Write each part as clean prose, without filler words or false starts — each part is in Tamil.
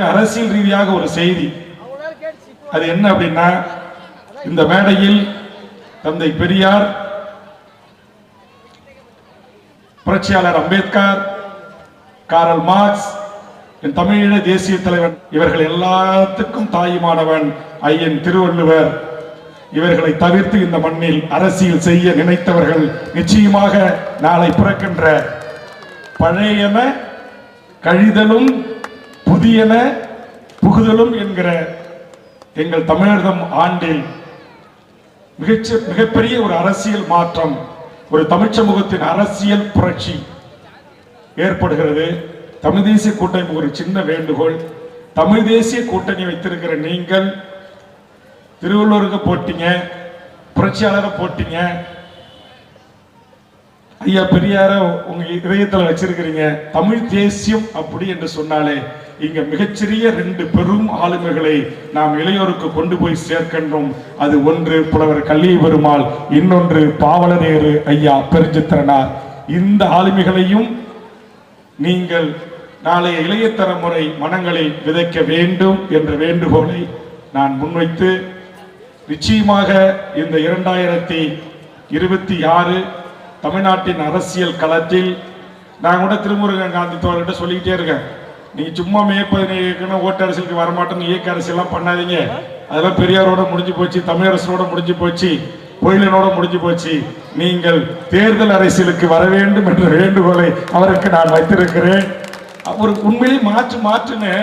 அரசியல் ரீதியாக ஒரு செய்தி. அது என்ன அப்படின்னா, இந்த மேடையில் தந்தை பெரியார், புரட்சியாளர் அம்பேத்கர், காரல் மார்க்ஸ், என் தமிழீழ தேசிய தலைவன், இவர்கள் எல்லாத்துக்கும் தாயுமானவன் ஐயன் திருவள்ளுவர். இவர்களை தவிர்த்து இந்த மண்ணில் அரசியல் செய்ய நினைத்தவர்கள் நிச்சயமாக நாளை பிறக்கின்ற பழையன கழிதலும் புதியன புகுதலும் என்கிற எங்கள் தமிழர்தம் ஆண்டில் மிகப்பெரிய ஒரு அரசியல் மாற்றம், ஒரு தமிழ் சமூகத்தின் அரசியல் புரட்சி ஏற்படுகிறது. தமிழ் தேசிய கூட்டணி ஒரு சின்ன வேண்டுகோள். தமிழ் தேசிய கூட்டணி வைத்திருக்கிற நீங்கள் திருவள்ளுவருக்கு போட்டீங்க, புரட்சியாளரை போட்டீங்க, ஐயா பெரியார உங்க இதயத்தில் வச்சிருக்கிறீங்க. தமிழ் தேசியம் அப்படி என்று சொன்னாலே இங்க மிகச்சிறிய ரெண்டு பெரும் ஆளுமைகளை நாம் இளையோருக்கு கொண்டு போய் சேர்க்கின்றோம். அது ஒன்று புலவர் கல்வி பெருமாள், இன்னொன்று பாவலரேறு ஐயா பெருஞ்சித்திரனார். இந்த ஆளுமைகளையும் நீங்கள் நாளைய இளைய தலைமுறை மனங்களில் விதைக்க வேண்டும் என்ற வேண்டுகோளை நான் முன்வைத்து, நிச்சயமாக இந்த 2026 தமிழ்நாட்டின் அரசியல் களத்தில் நான் கூட திருமுருகன் காந்தி தோழர்கிட்ட சொல்லிக்கிட்டே இருக்கேன், நீங்க சும்மா மேற்பதினு ஓட்டு அரசியலுக்கு வரமாட்டோம், இயக்க அரசியல்லாம் பண்ணாதீங்க, அதெல்லாம் பெரியாரோட முடிஞ்சு போச்சு, தமிழரசோட முடிஞ்சு போச்சு, கோயிலனோட முடிஞ்சு போச்சு, நீங்கள் தேர்தல் அரசியலுக்கு வர வேண்டும் என்ற வேண்டுகோளை அவருக்கு நான் வைத்திருக்கிறேன். ஒரு உண்மையிலே மாற்றுன்னு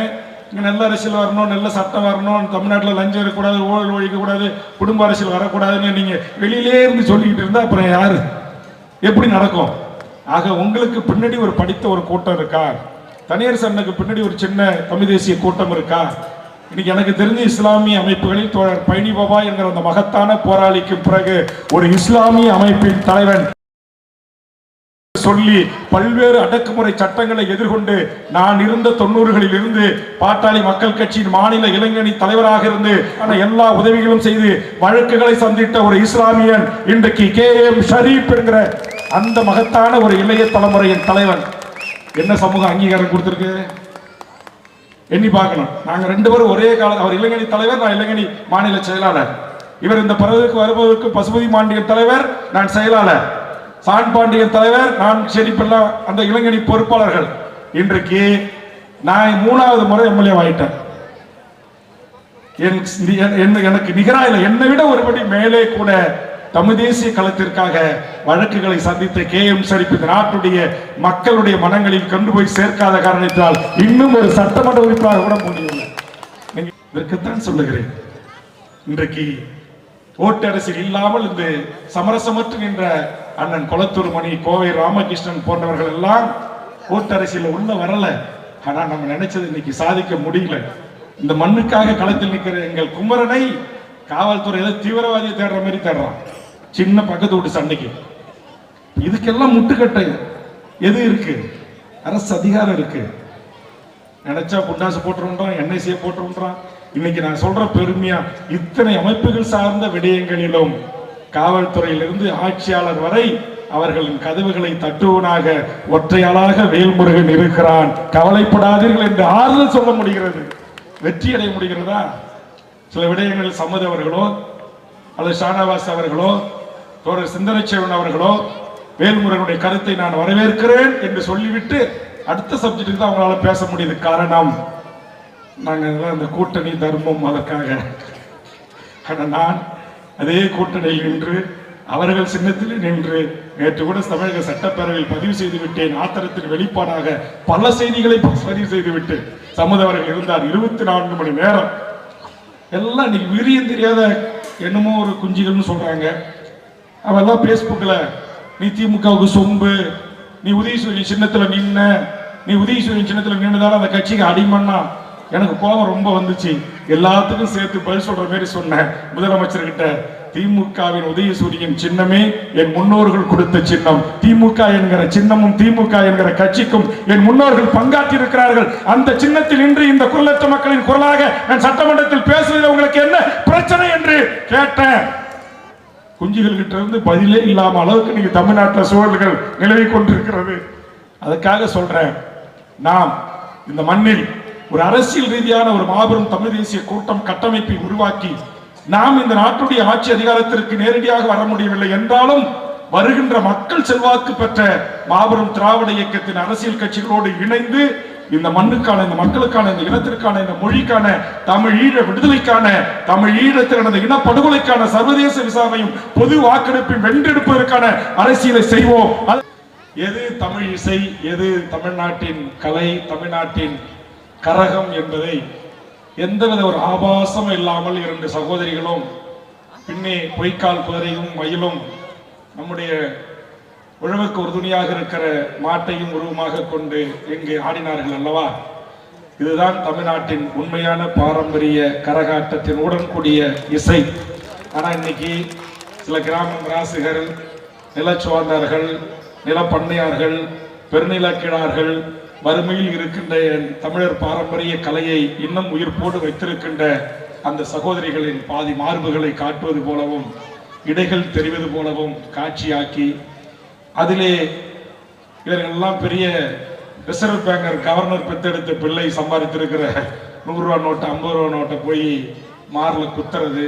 இங்க நல்ல அரசியல் வரணும், நல்ல சட்டம் வரணும், தமிழ்நாட்டில் லஞ்சம் இருக்கக்கூடாது, ஊழல் ஒழிக்கக்கூடாது, குடும்ப அரசியல் வரக்கூடாதுன்னு நீங்க வெளியிலே இருந்து சொல்லிக்கிட்டு இருந்தா அப்புறம் யாரு எப்படி நடக்கும்? ஆக உங்களுக்கு பின்னாடி ஒரு படித்த ஒரு கூட்டம் இருக்கா? தனியார் சண்டைக்கு பின்னாடி ஒரு சின்ன தமிழ் தேசிய கூட்டம் இருக்கா? இன்னைக்கு எனக்கு தெரிஞ்ச இஸ்லாமிய அமைப்புகளில் தோழர் பழனி பாபா என்கிற அந்த மகத்தான போராளிக்கு பிறகு ஒரு இஸ்லாமிய அமைப்பின் தலைவன் சொல்லி பல்வேறு அடக்குமுறை சட்டங்களை எதிர்கொண்டு நான் இருந்த 90களில் இருந்து பாட்டாளி மக்கள் கட்சியின் மாநில இளைஞணி தலைவராக இருந்து எல்லா உதவிகளும் செய்து வழக்குகளை சந்தித்த ஒரு இஸ்லாமியன் இன்றைக்கு KM ஷரீப் என்கிற அந்த மகத்தான ஒரு இளைய தலைமுறையின் தலைவன் என்ன சமூக அங்கீகாரம் கொடுத்திருக்கு எண்ணி பார்க்கணும். நாங்க 2 பேரும் ஒரே காலம், அவர் இளைஞணி தலைவர், நான் இளைஞணி மாநில செயலாளர். இவர் இந்த பதவிக்கு வருவதற்கு பசுபதி மாண்டியன் தலைவர், நான் செயலாளர். சான் பாண்டியன் தலைவர், நான் ஷெரீப்பெல்லாம் அந்த இளைஞணி பொறுப்பாளர்கள். இன்றைக்கு நான் 3வது முறை எம்எல்ஏ ஆயிட்டேன். எனக்கு நிகரா இல்லை, என்னை விட ஒருபடி மேலே கூட தமிழ் தேசிய களத்திற்காக வழக்குகளை சந்தித்த KM ஷரீப் இந்த நாட்டுடைய மக்களுடைய மனங்களில் கொண்டு போய் சேர்க்காத காரணத்தால் இன்னும் ஒரு சட்டமன்ற உறுப்பினராக கூட முடியவில்லை. இதற்குத்தான் சொல்லுகிறேன், இன்றைக்கு ஓட்டு அரசியல் இல்லாமல் இந்த சமரசமற்று நின்ற அண்ணன் கொளத்தூர் மணி, கோவை ராமகிருஷ்ணன் போன்றவர்கள் எல்லாம் ஓட்டு அரசியல் உள்ள வரல. ஆனா நம்ம நினைச்சது இன்னைக்கு சாதிக்க முடியல. இந்த மண்ணுக்காக களத்தில் நிற்கிற எங்கள் குமரனை காவல்துறை ஏதோ தீவிரவாதியை தேடுற மாதிரி தேடுறான், சின்ன பக்கத்து வீட்டு சண்டைக்கு. இதுக்கெல்லாம் முட்டுக்கட்டை எது இருக்கு? அரசு அதிகாரம் இருக்கு. நினைச்சா புண்டாசு போட்டுருன்றான், NIC போட்டுருன்றான். இன்னைக்கு நான் சொல்ற பெருமையா இத்தனை அமைப்புகள் சார்ந்த விடயங்களிலும் காவல்துறையிலிருந்து ஆட்சியாளர் வரை அவர்களின் கதவுகளை தட்டுவனாக ஒற்றையாளாக வேல்முருகன் இருக்கிறான். கவலைப்படாதீர்கள் என்று ஆறுதல் சொல்ல முடிகிறது. வெற்றி அடைய முடிகிறதா? சில விடயங்களில் சம்மது அவர்களோ அல்லது ஷானவாஸ் அவர்களோ தோழர் சிந்தனைச்சேவன் அவர்களோ வேல்முருகனுடைய கருத்தை நான் வரவேற்கிறேன் என்று சொல்லிவிட்டு அடுத்த சப்ஜெக்டுக்கு தான் அவங்களால பேச முடியுது. காரணம், நாங்கள் அந்த கூட்டணி தர்மம் அதற்காக. ஆனால் நான் அதே கூட்டணியில் நின்று அவர்கள் சின்னத்தில் நின்று நேற்று கூட தமிழக சட்டப்பேரவையில் பதிவு செய்து விட்டேன். ஆத்திரத்தின் வெளிப்பாடாக பல செய்திகளை பதிவு செய்து விட்டு சம்மது அவர்கள் இருந்தார் 24 மணி நேரம். எல்லாம் இன்னைக்கு விரியம் தெரியாத என்னமோ ஒரு குஞ்சிகள்னு சொல்றாங்க. அவெல்லாம் பேஸ்புக்ல நீ திமுகவுக்கு சொம்பு, நீ உதயசூரியன் சின்னத்துல நின்ன, நீ உதயசூரியன் சின்னத்துல நின்னதால அந்த கட்சிக்கு அடிமண்ணா. எனக்கு கோபம் ரொம்ப வந்துச்சு. எல்லாத்துக்கும் சேர்த்து பதில் சொல்ற மாதிரி சொன்னேன் முதலமைச்சர்கிட்ட. திமுகவின் உதயசூரியன் சின்னமே என் முன்னோர்கள் கொடுத்த சின்னம். திமுக என்கிற சின்னமும் திமுக என்கிற கட்சிக்கும் என் முன்னோர்கள் பங்காற்றி இருக்கிறார்கள். அந்த சின்னத்தில் இன்று இந்த குரலற்ற மக்களின் குரலாக நான் சட்டமன்றத்தில் பேசுவதில் உங்களுக்கு என்ன பிரச்சனை என்று கேட்டேன். குஞ்சுகள் கிட்ட இருந்து பதிலே இல்லாம அளவுக்கு நீங்க தமிழ்நாட்டில் சூழல்கள் நிலவி கொண்டிருக்கிறது. அதுக்காக சொல்றேன், நாம் இந்த மண்ணில் ஒரு அரசியல் ரீதியான ஒரு மாபெரும் தமிழ் தேசிய கூட்டம் கட்டமைப்பை உருவாக்கி நாம் இந்த நாட்டுடைய ஆட்சி அதிகாரத்திற்கு நேரடியாக வர முடியவில்லை என்றாலும் வருகின்ற மக்கள் செல்வாக்கு பெற்ற மாபெரும் திராவிட இயக்கத்தின் அரசியல் கட்சிகளோடு இணைந்து இந்த மண்ணுக்கான, இந்த மக்களுக்கான, இந்த இனத்திற்கான, இந்த மொழிக்கான, தமிழ் ஈழ விடுதலைக்கான, தமிழ் ஈழத்தில் நடந்த இனப்படுகொலைக்கான சர்வதேச விசாரணையும் பொது வாக்கெடுப்பையும் வென்றெடுப்பதற்கான அரசியலை செய்வோம். எது தமிழ் இசை, எது தமிழ்நாட்டின் கலை, தமிழ்நாட்டின் கரகம் என்பதை எந்தவித ஒரு ஆபாசம் இல்லாமல் இரண்டு சகோதரிகளும் பின்னே பொய்க்கால் குதிரையும் மயிலும் நம்முடைய உழவுக்கு உறுதுணையாக இருக்கிற மாட்டையும் உருவமாக கொண்டு இங்கு ஆடினார்கள் அல்லவா? இதுதான் தமிழ்நாட்டின் உண்மையான பாரம்பரிய கரகாட்டத்தின் உடன் கூடிய இசை. ஆனா இன்னைக்கு சில கிராம ராசிகர், நிலச்சுவார்ந்தார்கள், நிலப்பண்ணையார்கள், பெருநிலக்கிழார்கள், வறுமையில் இருக்கின்ற தமிழர் பாரம்பரிய கலையை இன்னும் உயிர்ப்போடு வைத்திருக்கின்ற அந்த சகோதரிகளின் பாதி மார்புகளை காட்டுவது போலவும் இடைகள் தெரிவது போலவும் காட்சியாக்கி அதிலே இவர்கள் எல்லாம் பெரிய ரிசர்வ் பேங்கர் கவர்னர் பெற்றெடுத்த பிள்ளை சம்பாதித்திருக்கிற 100 ரூபா நோட்டு 50 ரூபா நோட்டை போய் மாரில் குத்துறது,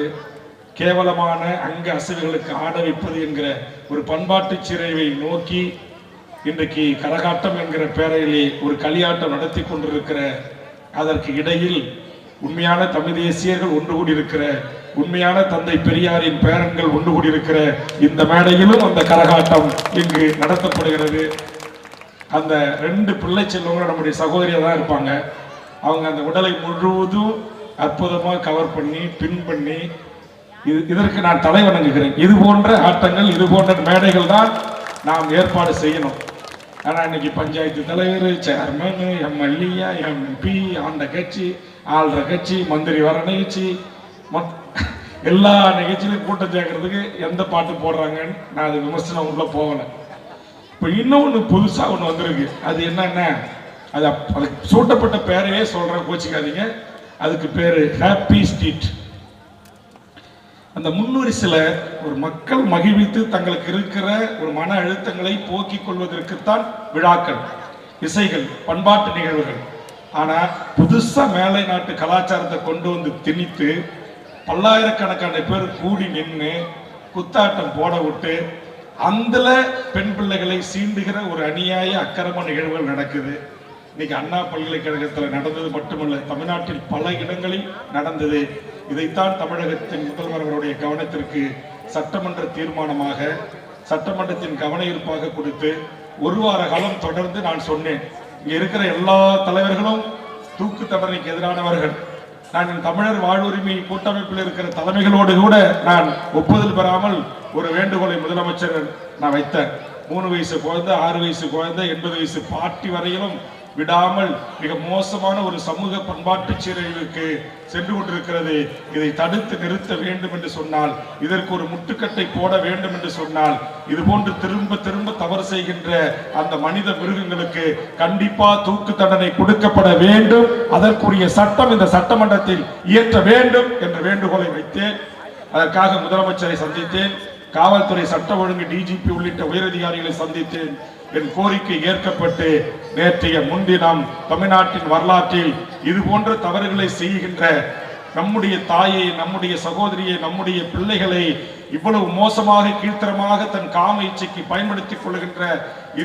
கேவலமான அங்க அசைவுகளுக்கு ஆட வைப்பது என்கிற ஒரு பண்பாட்டு சிறைவை நோக்கி இன்றைக்கு கரகாட்டம் என்கிற பெயரிலே ஒரு களியாட்டம் நடத்தி கொண்டிருக்கிற, அதற்கு இடையில் உண்மையான தமிழ் தேசியர்கள் ஒன்று கூடியிருக்கிற, உண்மையான தந்தை பெரியாரின் பேரன்கள் ஒன்று கூடியிருக்கிற இந்த மேடையிலும் அந்த கரகாட்டம் இங்கு நடத்தப்படுகிறது. அந்த 2 பிள்ளை செல்வங்களும் நம்முடைய சகோதரியா தான் இருப்பாங்க. அவங்க அந்த உடலை முழுவதும் அற்புதமா கவர் பண்ணி பின் பண்ணி இதற்கு நான் தலை வணங்குகிறேன். இது போன்ற ஆட்டங்கள், இது போன்ற மேடைகள் தான் நாம் ஏற்பாடு செய்யணும். ஆனா இன்னைக்கு பஞ்சாயத்து தலைவர், சேர்மன், எம்எல்ஏ, எம்பி, ஆண்ட கட்சி, ஆள்ற கட்சி, மந்திரி வர நிகழ்ச்சி, எல்லா நிகழ்ச்சியிலும் கூட்டம் சேர்க்கறதுக்கு எந்த பாட்டு போடுறாங்கன்னு நான் அது விமர்சனம் உள்ள போகல. இப்போ இன்னொன்று புதுசா ஒன்று வந்திருக்கு. அது என்னன்னா, அதுக்கு சூட்டப்பட்ட பேரையே சொல்றேன், கோச்சிக்காதீங்க. அதுக்கு பேரு ஹாப்பி ஸ்ட்ரீட். அந்த முன்வரிசையில ஒரு மக்கள் மகிழ்வித்து தங்களுக்கு இருக்கிற ஒரு மன அழுத்தங்களை போக்கிக் கொள்வதற்குத்தான் விழாக்கள், இசைகள், பண்பாட்டு நிகழ்வுகள். ஆனா புதுசா மேலை நாட்டு கலாச்சாரத்தை கொண்டு வந்து திணித்து பல்லாயிரக்கணக்கான பேர் கூடி நின்று குத்தாட்டம் போட விட்டு அதுல பெண் பிள்ளைகளை சீண்டுகிற ஒரு அநியாய அக்கிரம நிகழ்வுகள் நடக்குது. இன்னைக்கு அண்ணா பல்கலைக்கழகத்தில் நடந்தது மட்டுமல்ல, தமிழ்நாட்டில் பல இடங்களில் நடந்தது. இதைத்தான் தமிழகத்தின் முதல்வர் அவருடைய கவனத்திற்கு சட்டமன்ற தீர்மானமாக, சட்டமன்றத்தின் கவன ஈர்ப்பாக கொடுத்து 1 வார காலம் தொடர்ந்து நான் சொன்னேன். இங்க இருக்கிற எல்லா தலைவர்களும் தூக்கு தண்டனைக்கு எதிரானவர்கள். நான் தமிழர் வாழ்வுரிமை கூட்டமைப்பில் இருக்கிற தலைமைகளோடு கூட நான் ஒப்புதல் பெறாமல் ஒரு வேண்டுகோளை முதலமைச்சர் நான் வைத்தேன். 3 வயசு குழந்தை, 6 வயசு குழந்தை, 80 வயசு பாட்டி வரையிலும் விடாமல் மிக மோசமான ஒரு சமூக பண்பாட்டு சீரழிவுக்கு சென்று கொண்டிருக்கிறது. இதை தடுத்து நிறுத்த வேண்டும் என்று சொன்னால், இதற்கு ஒரு முட்டுக்கட்டை போட வேண்டும் என்று சொன்னால், இது போன்று திரும்ப திரும்ப தவறு செய்கின்ற அந்த மனித மிருகங்களுக்கு கண்டிப்பா தூக்கு தண்டனை கொடுக்கப்பட வேண்டும். அதற்குரிய சட்டம் இந்த சட்டமன்றத்தில் இயற்ற வேண்டும் என்ற வேண்டுகோளை வைத்தேன். அதற்காக முதலமைச்சரை சந்தித்தேன், காவல்துறை சட்ட ஒழுங்கு டிஜிபி உள்ளிட்ட உயரதிகாரிகளை சந்தித்தேன். என் கோரிக்கை ஏற்கப்பட்டு நேற்றைய முன்தினம் தமிழ்நாட்டின் வரலாற்றில் இது போன்ற தவறுகளை செய்கின்ற நம்முடைய தாயை, நம்முடைய சகோதரியை, நம்முடைய பிள்ளைகளை இவ்வளவு மோசமாக கீழ்த்தரமாக தன் காம இச்சைக்கு பயன்படுத்திக் கொள்கின்ற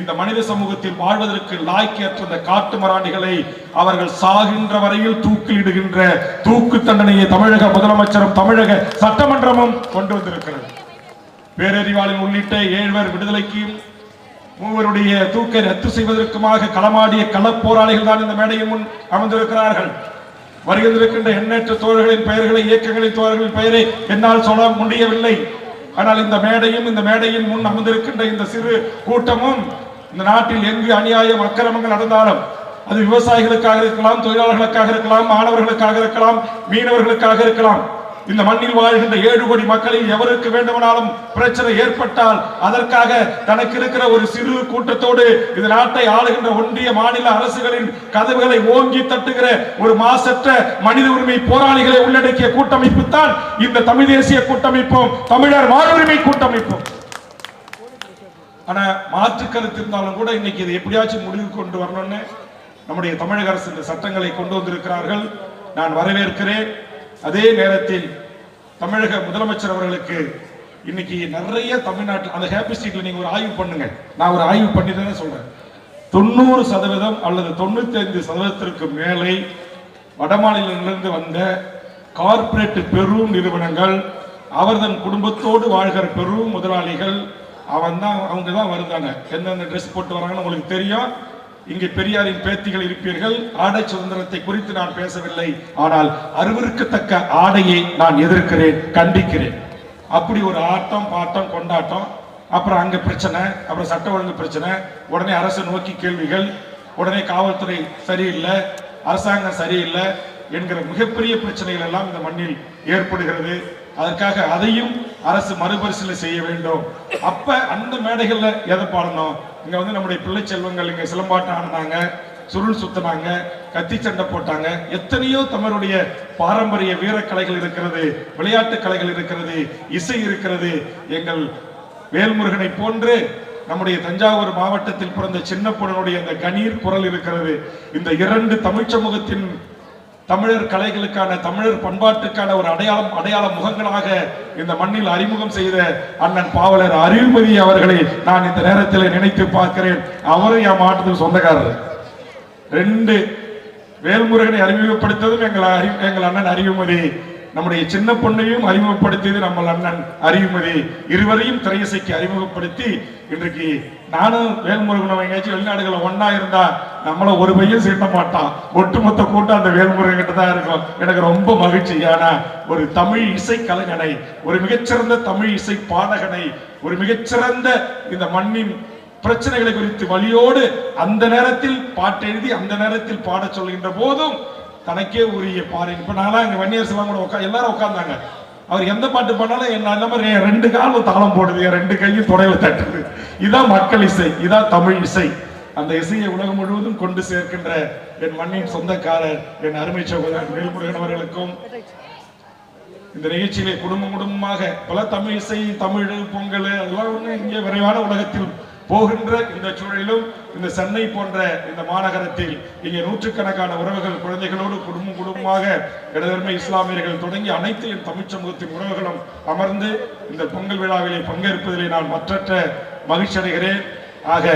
இந்த மனித சமூகத்தில் வாழ்வதற்கு லாய்க்கேற்ற இந்த காட்டு மராண்டிகளை அவர்கள் சாகின்ற வரையில் தூக்கிலிடுகின்ற தூக்கு தண்டனையை தமிழக முதலமைச்சரும் தமிழக சட்டமன்றமும் கொண்டு வந்திருக்கிறது. பேரறிவாளன் உள்ளிட்ட 7 பேர் விடுதலைக்கும் 3 தூக்கை ரத்து செய்வதற்குமாக களமாடிய களப்போராளிகள் தான் இந்த மேடையின் முன் அமர்ந்திருக்கிறார்கள். வருகின்றிருக்கின்ற எண்ணற்ற தோழர்களின் பெயர்களை, இயக்கங்களின் தோழர்களின் பெயரை என்னால் சொல்ல முடியவில்லை. ஆனால் இந்த மேடையும், இந்த மேடையின் முன் அமர்ந்திருக்கின்ற இந்த சிறு கூட்டமும் இந்த நாட்டில் எங்கு அநியாயம் அக்கிரமங்கள் நடந்தாலும், அது விவசாயிகளுக்காக இருக்கலாம், தொழிலாளர்களுக்காக இருக்கலாம், மாணவர்களுக்காக இருக்கலாம், மீனவர்களுக்காக இருக்கலாம், இந்த மண்ணில் வாழ்கின்ற 7 கோடி மக்களில் எவருக்கு வேண்டுமானாலும் பிரச்சனை ஏற்பட்டால் அதற்காக தனக்கு இருக்கிற ஒரு சிறு கூட்டத்தோடு இந்த நாட்டை ஆளுகின்ற ஒன்றிய மாநில அரசுகளின் கதவுகளை ஓங்கி தட்டுகிற ஒரு மாசற்ற மனித உரிமை போராளிகளை உள்ளடக்கிய கூட்டமைப்பு தான் இந்த தமிழ் தேசிய கூட்டமைப்பும் தமிழர் வாழ்வுரிமை கூட்டமைப்பும். ஆனா மாற்று கருத்து இருந்தாலும் கூட இன்னைக்கு இதை எப்படியாச்சும் முடிவு கொண்டு வரணும்னு நம்முடைய தமிழக அரசு இந்த சட்டங்களை கொண்டு வந்திருக்கிறார்கள். நான் வரவேற்கிறேன். அதே நேரத்தில் தமிழக முதலமைச்சர் அவர்களுக்கு இன்னைக்கு நிறைய தமிழ்நாட்டில் அந்த ஹேப்பி ஸ்ட்ரீட்ல நீங்க ஒரு ஆய்வு பண்ணுங்க. நான் ஒரு ஆய்வு பண்ணி தானே சொல்றேன். 90% அல்லது 95% மேலே வடமாநிலங்களிலிருந்து வந்த கார்ப்பரேட் பெரும் நிறுவனங்கள், அவர்தன் குடும்பத்தோடு வாழ்கிற பெரும் முதலாளிகள், அவங்க தான் வருதாங்க. எந்தெந்த ட்ரெஸ் போட்டு வராங்கன்னு உங்களுக்கு தெரியும். இங்கே பெரியாரின் பேத்திகள் இருப்பீர்கள். ஆடை சுதந்திரத்தை குறித்து நான் பேசவில்லை. ஆனால் அருவருக்கத்தக்க ஆடையை நான் எதிர்க்கிறேன், கண்டிக்கிறேன். அப்படி ஒரு ஆட்டம் பாட்டம் கொண்டாட்டம், அப்புறம் அங்க பிரச்சனை, அப்புறம் சட்ட ஒழுங்கு பிரச்சனை, உடனே அரசு நோக்கி கேள்விகள், உடனே காவல்துறை சரியில்லை, அரசாங்கம் சரியில்லை என்கிற மிகப்பெரிய பிரச்சனைகள் எல்லாம் இந்த மண்ணில் ஏற்படுகிறது. அதற்காக அதையும் அரசு மறுபரிசீலனை செய்ய வேண்டும். அப்ப அந்த மேடைகள்ல எதை பாடணும்? இங்க நம்முடைய பிள்ளை செல்வங்கள் இங்க சிலம்பாட்டம் ஆடினாங்க, சுருள் சுத்தினாங்க, கத்தி சண்டை போட்டாங்க. எத்தனையோ தமிழுடைய பாரம்பரிய வீரக்கலைகள் இருக்கிறது, விளையாட்டு கலைகள் இருக்கிறது, இசை இருக்கிறது. எங்கள் வேல்முருகனை போன்று நம்முடைய தஞ்சாவூர் மாவட்டத்தில் பிறந்த சின்ன பொண்ணனுடைய அந்த கணீர் குரல் இருக்கிறது. இந்த இரண்டு தமிழ் சமூகத்தின் தமிழர் கலைகளுக்கான, தமிழர் பண்பாட்டுக்கான ஒரு அடையாள முகங்களாக இந்த மண்ணில் அறிமுகம் செய்த அண்ணன் பாவலர் அறிவுமதி அவர்களை நான் இந்த நேரத்தில் நினைத்து பார்க்கிறேன். அவரும் என் மாவட்டத்தில் சொந்தக்காரர். 2 வேல்முருகனை அறிமுகப்படுத்ததும் எங்கள் அண்ணன் அறிவுமதி, நம்முடைய சின்ன பொண்ணையும் அறிமுகப்படுத்தியது நம்ம அண்ணன் அறிவுமதி. இருவரையும் திரையிசைக்கு அறிமுகப்படுத்தி இன்றைக்கு நானும் வேல்முருகனும் எங்கேயாச்சும் வெளிநாடுகளை ஒன்னா இருந்தா நம்மள ஒரு பையன் சீட்ட மாட்டான், ஒட்டுமொத்த கூட்டம் அந்த வேல்முருகன் கிட்ட தான் இருக்கும். எனக்கு ரொம்ப மகிழ்ச்சி. ஆனா ஒரு தமிழ் இசை கலைஞனை, ஒரு மிகச்சிறந்த தமிழ் இசை பாடகனை, ஒரு மிகச்சிறந்த இந்த மண்ணின் பிரச்சனைகளை குறித்து வழியோடு அந்த நேரத்தில் பாட்டு எழுதி அந்த நேரத்தில் பாட சொல்கின்ற போதும் தனக்கே உரிய பாரு. இப்ப நானா இங்க வன்னியர் சிவம் கூட எல்லாரும் உட்கார்ந்தாங்க. அவர் எந்த பாட்டு பண்ணாலும் என்ன மாதிரி 2 காலும் தாளம் போடுது, 2 கையும் தொடையில தட்டுது. இதான் மக்கள் இசை, இதான் தமிழ் இசை. அந்த இசையை உலகம் முழுவதும் கொண்டு சேர்க்கின்ற என் மண்ணின் சொந்தக்காரர் என் அருமை சகோதரர் வேல்முருகன் அவர்களுக்கும் இந்த நிகழ்ச்சியிலே குடும்பமாக பல தமிழ் இசை, தமிழ் பொங்கல் அதெல்லாம் இங்கே விரைவான உலகத்தில் போகின்ற இந்த சூழலிலும் இந்த சென்னை போன்ற இந்த மாநகரத்தில் இங்கே நூற்றுக்கணக்கான உறவுகள் குழந்தைகளோடு குடும்பமாக இடதர்மை இஸ்லாமியர்கள் தொடங்கி அனைத்து என் தமிழ் சமூகத்தின் உறவுகளும் அமர்ந்து இந்த பொங்கல் விழாவிலே பங்கேற்பதிலே நான் மற்றற்ற மகிழ்ச்சி அடைகிறேன். ஆக